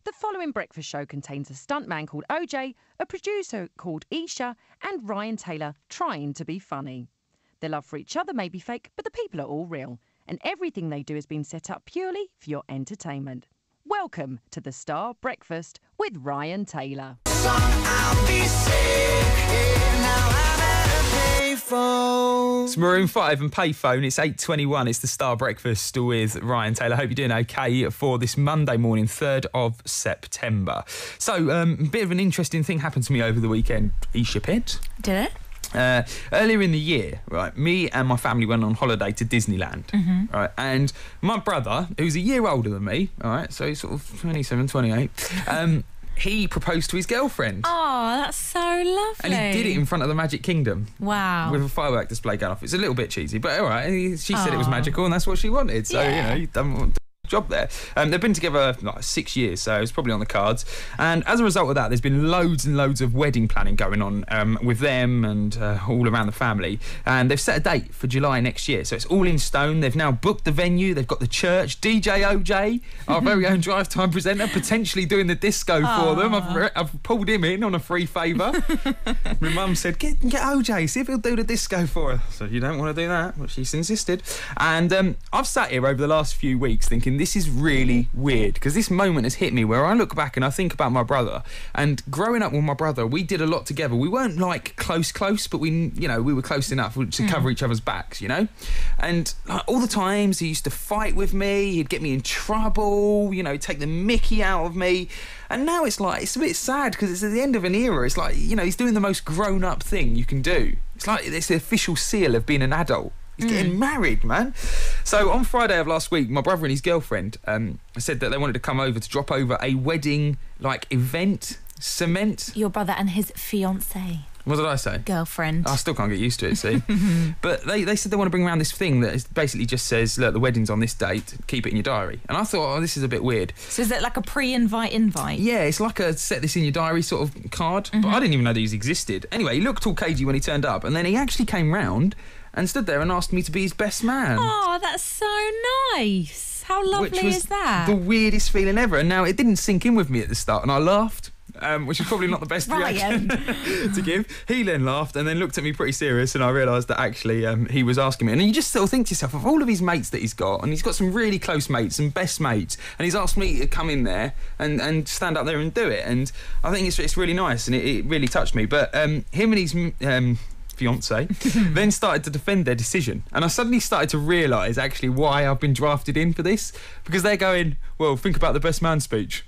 The following breakfast show contains a stuntman called OJ, a producer called Isha, and Ryan Taylor trying to be funny. Their love for each other may be fake, but the people are all real, and everything they do has been set up purely for your entertainment. Welcome to the Star Breakfast with Ryan Taylor. It's Maroon 5 and Payphone. It's 8:21. It's the Star Breakfast with Ryan Taylor. Hope you're doing okay for this Monday morning, 3rd of September. So, a bit of an interesting thing happened to me over the weekend. Isha Pitt. Did it? Earlier in the year, right, me and my family went on holiday to Disneyland, right, and my brother, who's a year older than me, all right, so he's sort of 27, 28, he proposed to his girlfriend. Oh, that's so lovely. And he did it in front of the Magic Kingdom. Wow. With a firework display going off. It's a little bit cheesy, but all right, she said it was magical and that's what she wanted, so, you know, you've done job there. They've been together like 6 years, so it's probably on the cards. And as a result of that, there's been loads and loads of wedding planning going on with them and all around the family. And they've set a date for July next year, so it's all in stone. They've now booked the venue, they've got the church, DJ OJ, our very own drive time presenter, potentially doing the disco for them. I've pulled him in on a free favour. My mum said, get OJ, see if he'll do the disco for us. So you don't want to do that, but she's insisted. And I've sat here over the last few weeks thinking, this is really weird, because this moment has hit me where I look back and I think about my brother. And growing up with my brother, we did a lot together. We weren't like close, but we were close enough to cover each other's backs, you know. And like, all the times he used to fight with me, he'd get me in trouble, you know, take the mickey out of me. And now it's like, it's a bit sad because it's at the end of an era. It's like, you know, he's doing the most grown-up thing you can do. It's like it's the official seal of being an adult. He's getting married, man. So on Friday of last week, my brother and his girlfriend said that they wanted to come over to drop over a wedding event. Cement. Your brother and his fiancée. What did I say? Girlfriend. I still can't get used to it, see. But they said they want to bring around this thing that basically just says, look, the wedding's on this date, keep it in your diary. And I thought, oh, this is a bit weird. So is it like a pre-invite invite? Yeah, it's like a set this in your diary sort of card. But I didn't even know these existed. Anyway, he looked all cagey when he turned up, and then he actually came round and stood there and asked me to be his best man. Oh, that's so nice. How lovely is that? The weirdest feeling ever. And now it didn't sink in with me at the start, and I laughed. Which is probably not the best reaction to give. He then laughed and then looked at me pretty serious, and I realised that actually he was asking me. And you just sort of think to yourself, of all of his mates that he's got, and he's got some really close mates and best mates, and he's asked me to come in there and stand up there and do it. And I think it's really nice, and it really touched me. But him and his fiance then started to defend their decision, and I suddenly started to realise actually why I've been drafted in for this, because they're going, well, think about the best man speech.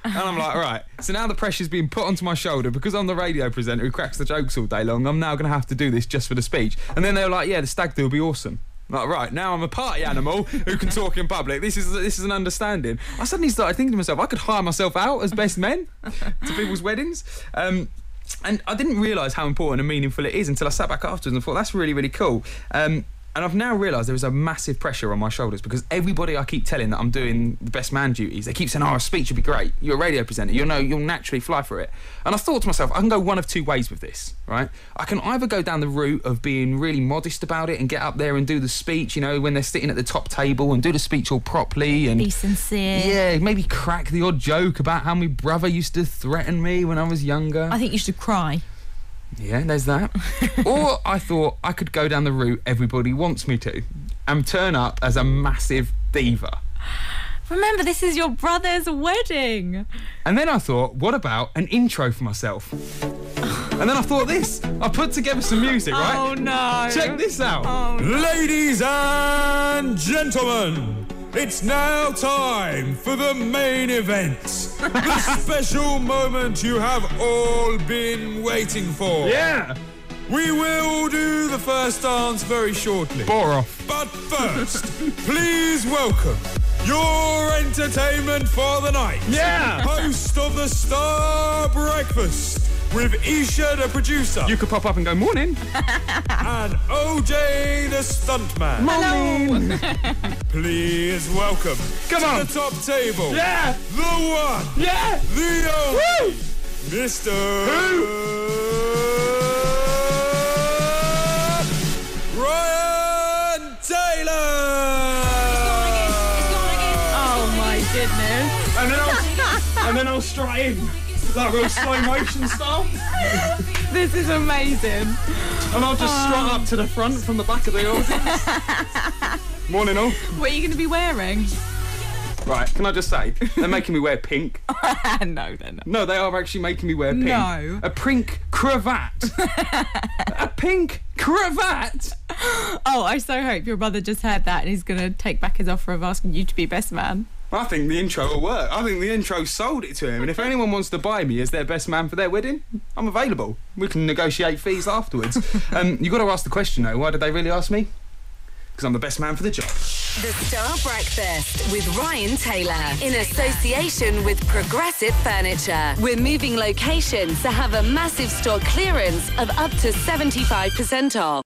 And I'm like, right, so now the pressure's being put onto my shoulder because I'm the radio presenter who cracks the jokes all day long. I'm now going to have to do this just for the speech. And then they were like, yeah, the stag do will be awesome. I'm like, right, now I'm a party animal who can talk in public. This is an understanding. I suddenly started thinking to myself, I could hire myself out as best men to people's weddings. And I didn't realise how important and meaningful it is until I sat back afterwards and thought, that's really, really cool. And I've now realised there is a massive pressure on my shoulders because everybody I keep telling that I'm doing the best man duties, they keep saying, oh, a speech would be great. You're a radio presenter. You'll naturally fly for it. And I thought to myself, I can go one of two ways with this, right? I can either go down the route of being really modest about it and get up there and do the speech, you know, when they're sitting at the top table, and do the speech all properly and be sincere. Yeah, maybe crack the odd joke about how my brother used to threaten me when I was younger. I think you should cry. Yeah, there's that. Or I thought I could go down the route everybody wants me to and turn up as a massive diva. Remember, this is your brother's wedding. And then I thought, what about an intro for myself? And then I thought this. I put together some music, right? Oh, no. Check this out. Oh, no. Ladies and gentlemen, it's now time for the main event. The special moment you have all been waiting for. Yeah. We will do the first dance very shortly. Bore off. But first, please welcome your entertainment for the night. Yeah. Host of the Star Breakfast with Isha the producer. You could pop up and go, morning. And OJ the stuntman. Morning. Please welcome Come to on. the top table. Yeah. The one. Yeah. The only. Woo. Mr. Ryan Taylor. Oh my goodness. And then I and then I'll strut in, like real slow motion style. This is amazing. And I'll just strut up to the front from the back of the audience. Morning all. What are you going to be wearing? Right, can I just say, they're making me wear pink. No, they're not. No, they are actually making me wear pink. No. A pink cravat. A pink cravat? Oh, I so hope your brother just heard that and he's going to take back his offer of asking you to be best man. I think the intro will work. I think the intro sold it to him. And if anyone wants to buy me as their best man for their wedding, I'm available. We can negotiate fees afterwards. You've got to ask the question, though. Why did they really ask me? Because I'm the best man for the job. The Star Breakfast with Ryan Taylor in association with Progressive Furniture. We're moving locations to have a massive stock clearance of up to 75% off.